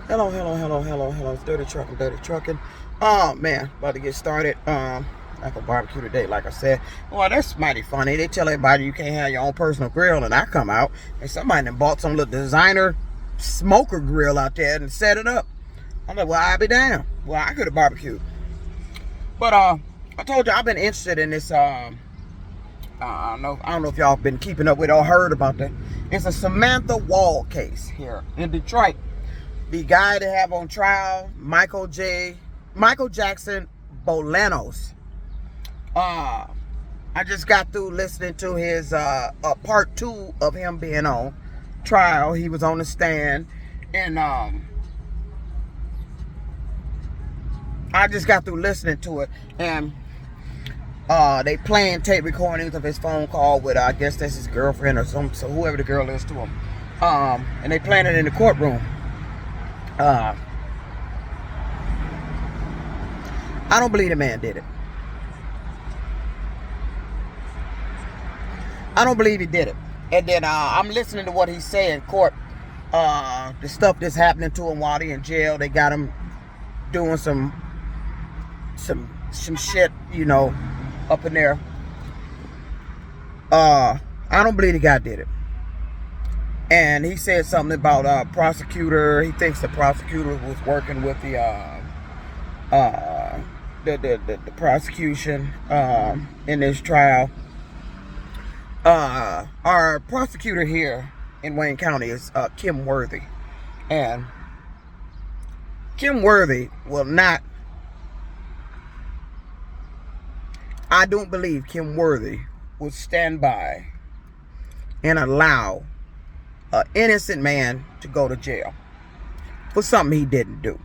Hello. It's Dirty Trucking. Oh man, about to get started. Like a barbecue today, like I said. Well, that's mighty funny. They tell everybody you can't have your own personal grill, and I come out and somebody done bought some little designer smoker grill out there and set it up. I'm like, well, I'll be down. Well, I could have barbecued. But I told you I've been interested in this. I don't know if y'all been keeping up with or heard about that. It's a Samantha Woll case here in Detroit. The guy they have on trial, Michael Jackson Bolanos. I just got through listening to his part 2 of him being on trial. He was on the stand, and I just got through listening to it, and they playing tape recordings of his phone call with I guess that's his girlfriend or so whoever the girl is to him, and they playing it in the courtroom. I don't believe the man did it. I don't believe he did it. And then I'm listening to what he's saying in court. The stuff that's happening to him while he's in jail. They got him doing some shit, up in there. I don't believe the guy did it. And he said something about prosecutor. He thinks the prosecutor was working with the prosecution in this trial. Our prosecutor here in Wayne County is Kim Worthy, and Kim Worthy will not. I don't believe Kim Worthy would stand by and allow an innocent man to go to jail for something he didn't do.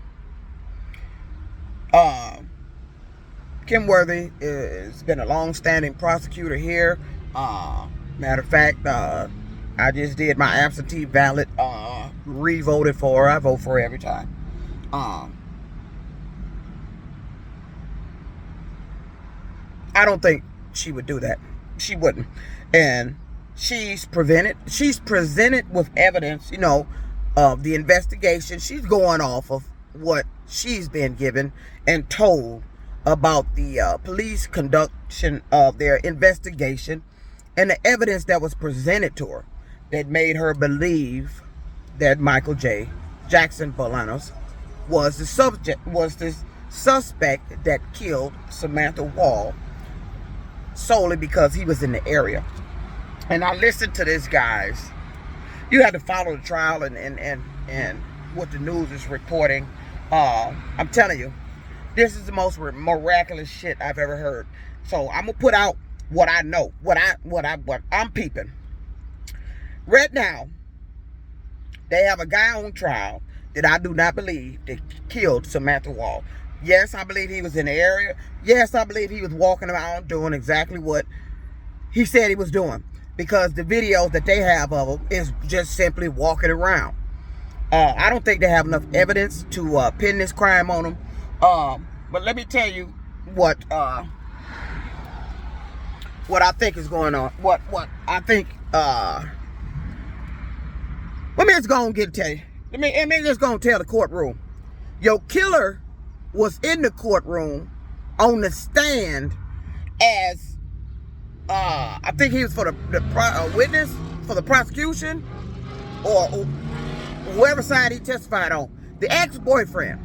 Kim Worthy has been a long-standing prosecutor here. Matter of fact, I just did my absentee ballot, re-voted for her. I vote for her every time. I don't think she would do that. She wouldn't. And she's presented with evidence, of the investigation. She's going off of what she's been given and told about the police conduction of their investigation and the evidence that was presented to her that made her believe that Michael Jackson Bolanos was the suspect that killed Samantha Woll solely because he was in the area. And I listened to this, guys. You had to follow the trial and what the news is reporting. I'm telling you, this is the most miraculous shit I've ever heard. So I'm gonna put out what I know, what I'm peeping. Right now, they have a guy on trial that I do not believe that killed Samantha Woll. Yes, I believe he was in the area. Yes, I believe he was walking around doing exactly what he said he was doing. Because the videos that they have of him is just simply walking around. I don't think they have enough evidence to pin this crime on him. But let me tell you what I think is going on. What I think. Let me just go and tell you. Let me just go and tell the courtroom. Your killer was in the courtroom on the stand as I think he was for the witness for the prosecution or whoever side he testified on. The ex-boyfriend.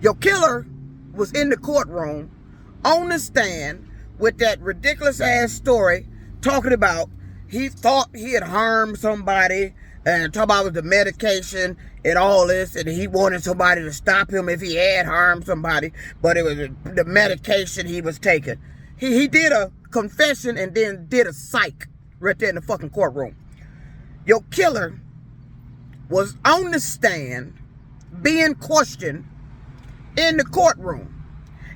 Your killer was in the courtroom on the stand with that ridiculous ass story talking about he thought he had harmed somebody and talking about the medication and all this, and he wanted somebody to stop him if he had harmed somebody, but it was the medication he was taking. He did a confession and then did a psych right there in the fucking courtroom. Your killer was on the stand being questioned in the courtroom.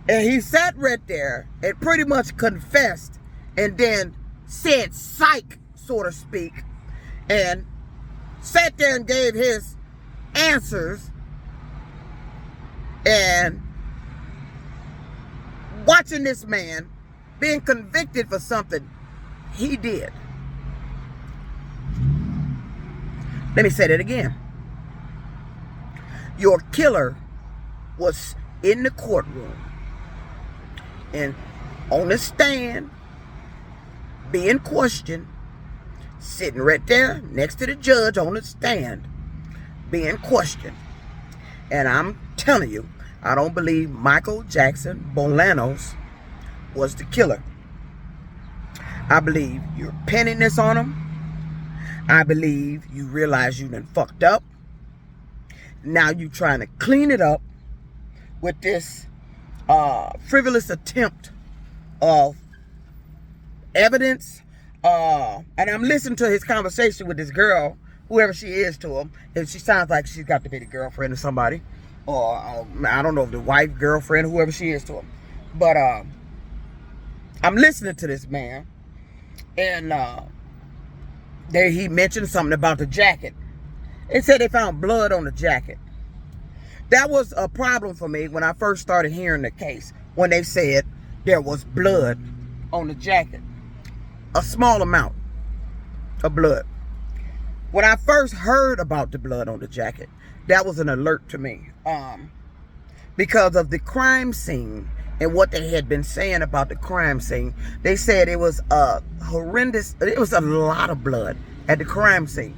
And he sat right there and pretty much confessed and then said psych, so to speak, and sat there and gave his answers. And watching this man being convicted for something he did. Let me say that again. Your killer was in the courtroom and on the stand, being questioned, sitting right there next to the judge on the stand, being questioned. And I'm telling you, I don't believe Michael Jackson Bolanos was the killer. I believe you're pinning this on him. I believe you realize you done fucked up. Now you trying to clean it up with this frivolous attempt of evidence. And I'm listening to his conversation with this girl, whoever she is to him. And she sounds like she's got to be the girlfriend of somebody. Or I don't know if the wife, girlfriend, whoever she is to him. But I'm listening to this man. And there he mentioned something about the jacket. It said they found blood on the jacket. That was a problem for me when I first started hearing the case. When they said there was blood on the jacket. A small amount of blood. When I first heard about the blood on the jacket, that was an alert to me. Because of the crime scene and what they had been saying about the crime scene. They said it was a horrendous, it was a lot of blood at the crime scene.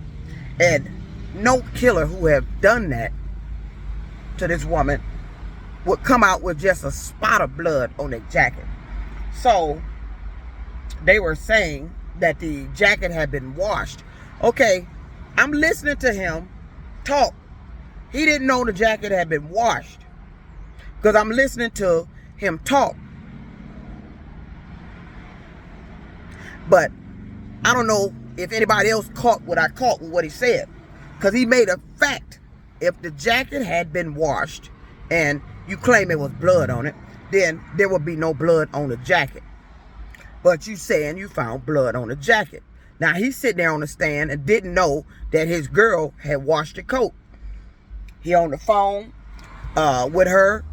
And no killer who have done that to this woman would come out with just a spot of blood on their jacket. So they were saying that the jacket had been washed. Okay, I'm listening to him talk. He didn't know the jacket had been washed. Because I'm listening to him talk. But I don't know if anybody else caught what I caught with what he said. Because he made a fact. If the jacket had been washed and you claim it was blood on it, then there would be no blood on the jacket. But you saying you found blood on the jacket. Now he's sitting there on the stand and didn't know that his girl had washed the coat. He on the phone with her.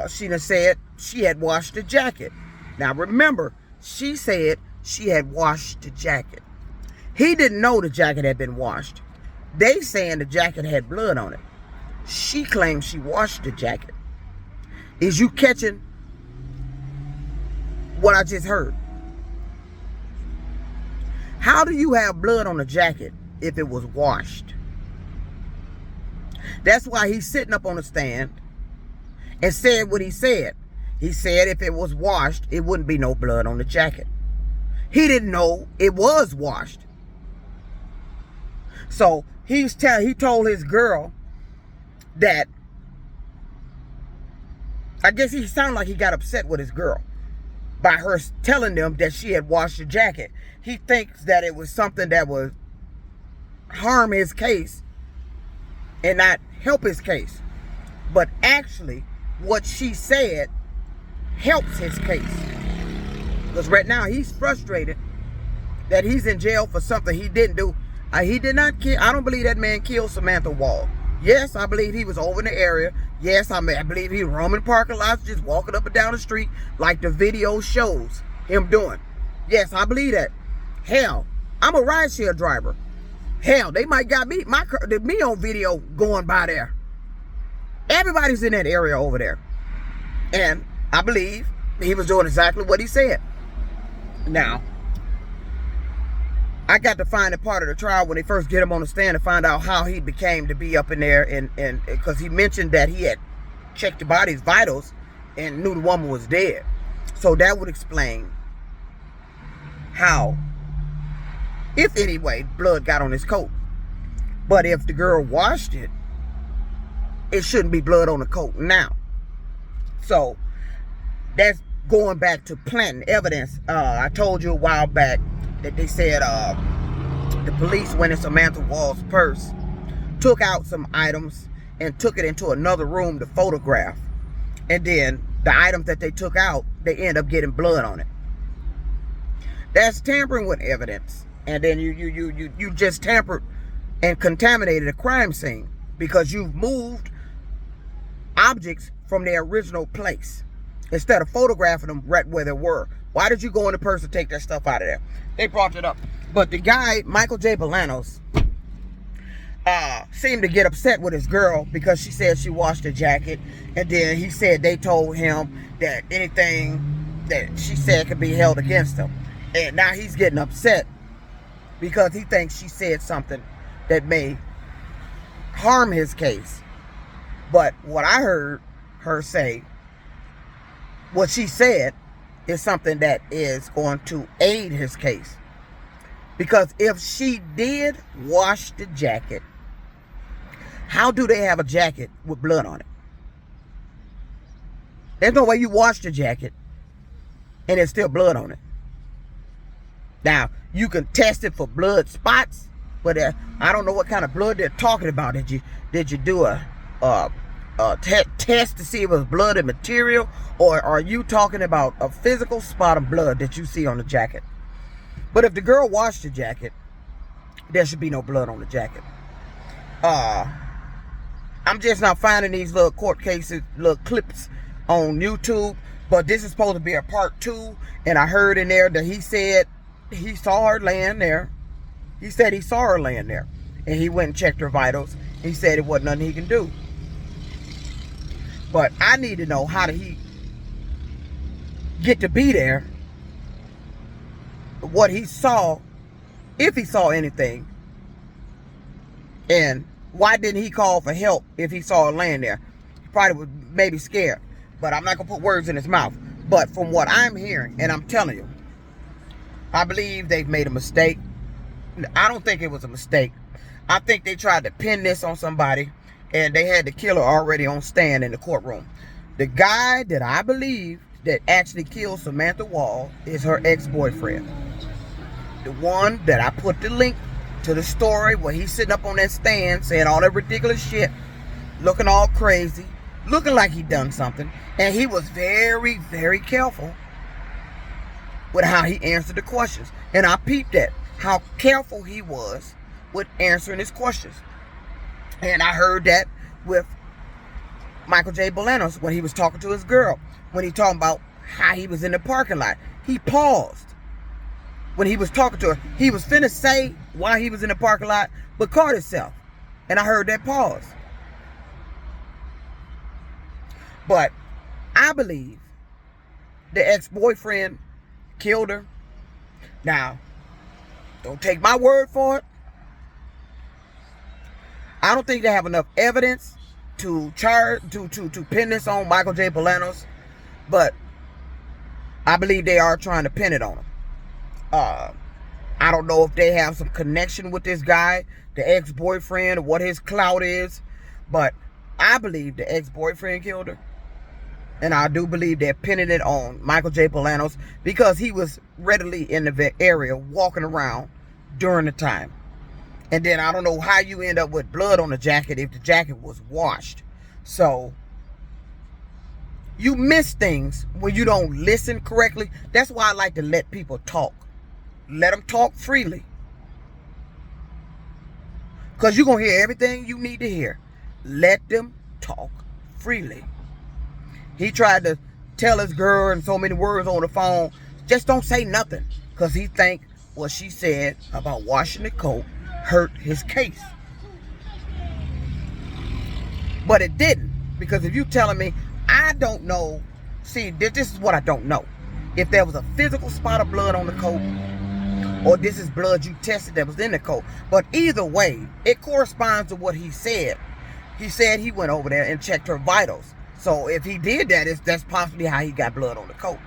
She done said she had washed the jacket. Now remember, she said she had washed the jacket. He didn't know the jacket had been washed. They saying the jacket had blood on it. She claims she washed the jacket. Is you catching what I just heard? How do you have blood on a jacket if it was washed? That's why he's sitting up on the stand and said what he said. He said if it was washed, it wouldn't be no blood on the jacket. He didn't know it was washed. So he told his girl that, I guess he sounded like he got upset with his girl by her telling them that she had washed the jacket. He thinks that it was something that would harm his case and not help his case. But actually, what she said helps his case. Because right now, he's frustrated that he's in jail for something he didn't do. He did not kill. I don't believe that man killed Samantha Woll. Yes, I believe he was over in the area. Yes, I believe he roaming parking lots, just walking up and down the street like the video shows him doing. Yes, I believe that. Hell, I'm a rideshare driver. Hell, they might got me on video going by there. Everybody's in that area over there. And I believe he was doing exactly what he said. Now, I got to find a part of the trial when they first get him on the stand to find out how he became to be up in there, and because he mentioned that he had checked the body's vitals and knew the woman was dead. So that would explain how, if anyway, blood got on his coat. But if the girl washed it, it shouldn't be blood on the coat now. So that's going back to planting evidence. I told you a while back that they said the police went in Samantha Woll's purse, took out some items, and took it into another room to photograph. And then the items that they took out, they end up getting blood on it. That's tampering with evidence. And then you just tampered and contaminated a crime scene because you've moved objects from their original place instead of photographing them right where they were. Why did you go in the purse and take that stuff out of there? They brought it up. But the guy, Michael J. Bolanos, seemed to get upset with his girl because she said she washed the jacket, and then he said they told him that anything that she said could be held against him, and now he's getting upset because he thinks she said something that may harm his case. But what I heard her say, what she said, is something that is going to aid his case. Because if she did wash the jacket, how do they have a jacket with blood on it? There's no way you wash the jacket and there's still blood on it. Now, you can test it for blood spots, but I don't know what kind of blood they're talking about. Did you do a test to see if it was blood and material, or are you talking about a physical spot of blood that you see on the jacket? But if the girl washed the jacket, there should be no blood on the jacket. I'm just not finding these little court cases, little clips on YouTube, but this is supposed to be a part 2, and I heard in there that he said he saw her laying there. He said he saw her laying there, and he went and checked her vitals. He said it wasn't nothing he can do. But I need to know, how did he get to be there? What he saw, if he saw anything, and why didn't he call for help if he saw her laying there? He probably was maybe scared, but I'm not gonna put words in his mouth. But from what I'm hearing, and I'm telling you, I believe they've made a mistake. I don't think it was a mistake. I think they tried to pin this on somebody, and they had the killer already on stand in the courtroom. The guy that I believe that actually killed Samantha Woll is her ex-boyfriend. The one that I put the link to the story where he's sitting up on that stand saying all that ridiculous shit, looking all crazy, looking like he done something. And he was very, very careful with how he answered the questions. And I peeped at how careful he was with answering his questions. And I heard that with Michael J. Bolanos when he was talking to his girl. When he talking about how he was in the parking lot. He paused when he was talking to her. He was finna say why he was in the parking lot, but caught himself. And I heard that pause. But I believe the ex-boyfriend killed her. Now, don't take my word for it. I don't think they have enough evidence to pin this on Michael J. Bolanos, but I believe they are trying to pin it on him. I don't know if they have some connection with this guy, the ex-boyfriend, or what his clout is, but I believe the ex-boyfriend killed her. And I do believe they're pinning it on Michael J. Bolanos because he was readily in the area walking around during the time. And then I don't know how you end up with blood on the jacket if the jacket was washed. So you miss things when you don't listen correctly. That's why I like to let people talk. Let them talk freely. Because you're going to hear everything you need to hear. Let them talk freely. He tried to tell his girl in so many words on the phone, just don't say nothing. Because he think what she said about washing the coat hurt his case. But it didn't. Because if you telling me, I don't know. See, this is what I don't know. If there was a physical spot of blood on the coat, or this is blood you tested that was in the coat. But either way, it corresponds to what he said. He said he went over there and checked her vitals. So if he did that, that's possibly how he got blood on the coat.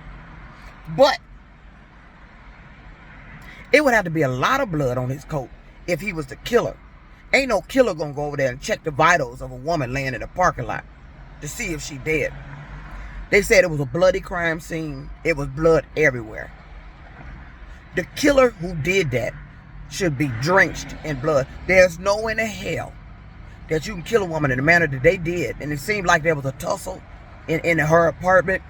But it would have to be a lot of blood on his coat if he was the killer. Ain't no killer gonna go over there and check the vitals of a woman laying in a parking lot to see if she dead. They said it was a bloody crime scene. It was blood everywhere. The killer who did that should be drenched in blood. There's no way in hell that you can kill a woman in the manner that they did. And it seemed like there was a tussle in her apartment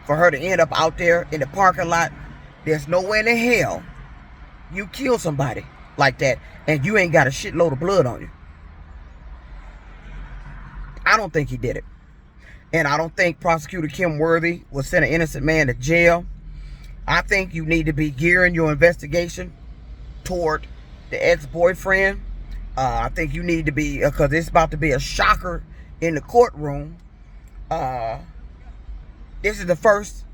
for her to end up out there in the parking lot. There's no way in hell you kill somebody like that and you ain't got a shitload of blood on you. I don't think he did it. And I don't think Prosecutor Kim Worthy will send an innocent man to jail. I think you need to be gearing your investigation toward the ex-boyfriend I think you need to be, because it's about to be a shocker in the courtroom. This is the first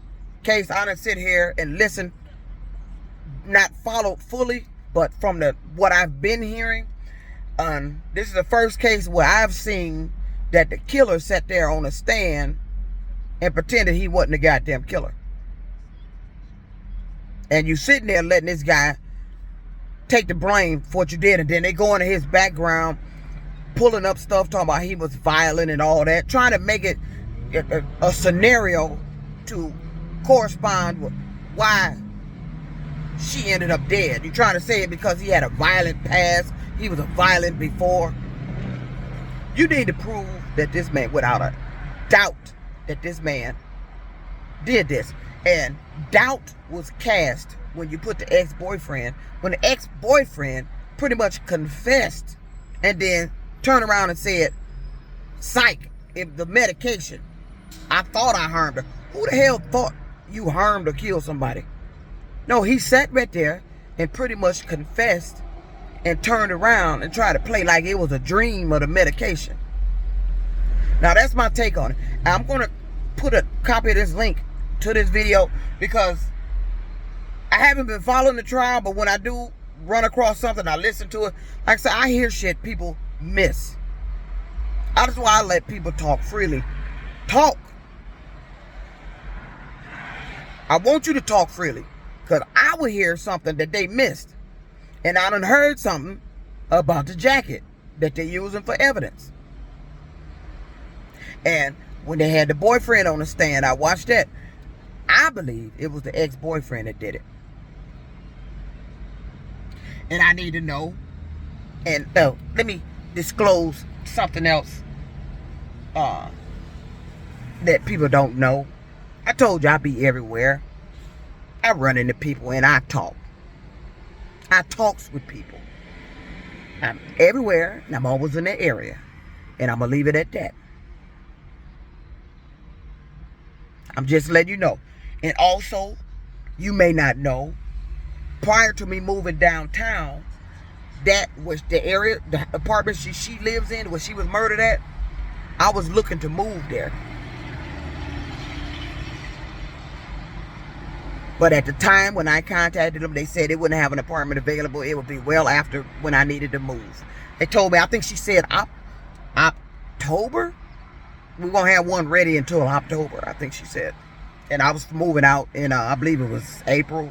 case I done sit here and listen, not followed fully, but from what I've been hearing. This is the first case where I've seen that the killer sat there on a stand and pretended he wasn't the goddamn killer. And you sitting there letting this guy take the blame for what you did, and then they go into his background, pulling up stuff, talking about he was violent and all that, trying to make it a scenario to correspond with why she ended up dead. You're trying to say it because he had a violent past, he was a violent before. You need to prove that this man, without a doubt, that this man did this. And doubt was cast when you put the ex-boyfriend, when the ex-boyfriend pretty much confessed and then turned around and said, psych, if the medication, I thought I harmed her. Who the hell thought you harmed or killed somebody? No, he sat right there and pretty much confessed and turned around and tried to play like it was a dream of the medication. Now that's my take on it. I'm going to put a copy of this link to this video because I haven't been following the trial, but when I do run across something, I listen to it. Like I said, I hear shit people miss. That's why I let people talk freely. Talk. I want you to talk freely because I will hear something that they missed. And I done heard something about the jacket that they're using for evidence. And when they had the boyfriend on the stand, I watched that. I believe it was the ex-boyfriend that did it. And I need to know. And let me disclose something else that people don't know. I told you I be everywhere. I run into people and I talk. I talks with people. I'm everywhere and I'm always in that area. And I'm going to leave it at that. I'm just letting you know. And also, you may not know, prior to me moving downtown, that was the area, the apartment she lives in, where she was murdered at. I was looking to move there. But at the time when I contacted them, they said they wouldn't have an apartment available. It would be well after when I needed to move. They told me, I think she said October? We're going to have one ready until October, I think she said. And I was moving out in, I believe it was April,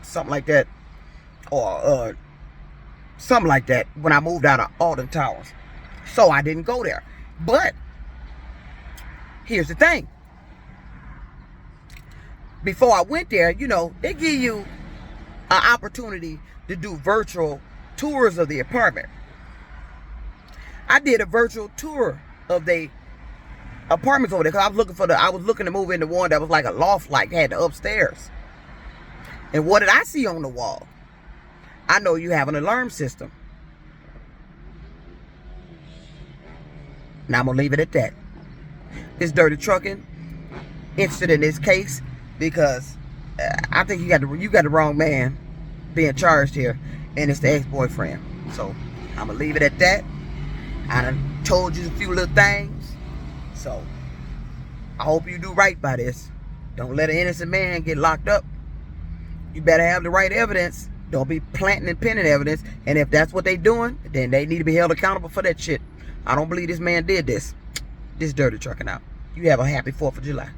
something like that. Or something like that when I moved out of Alden Towers. So I didn't go there. But here's the thing. Before I went there, you know, they give you an opportunity to do virtual tours of the apartment. I did a virtual tour of the apartments over there because I was looking to move into one that was like a loft, like had the upstairs. And what did I see on the wall? I know you have an alarm system. Now I'm gonna leave it at that. This dirty trucking interested in this case because I think you got the wrong man being charged here, and it's the ex-boyfriend. So I'm gonna leave it at that. I done told you a few little things. So I hope you do right by this. Don't let an innocent man get locked up. You better have the right evidence. Don't be planting and pinning evidence. And if that's what they doing, then they need to be held accountable for that shit. I don't believe this man did this. This dirty trucking out. You have a happy 4th of July.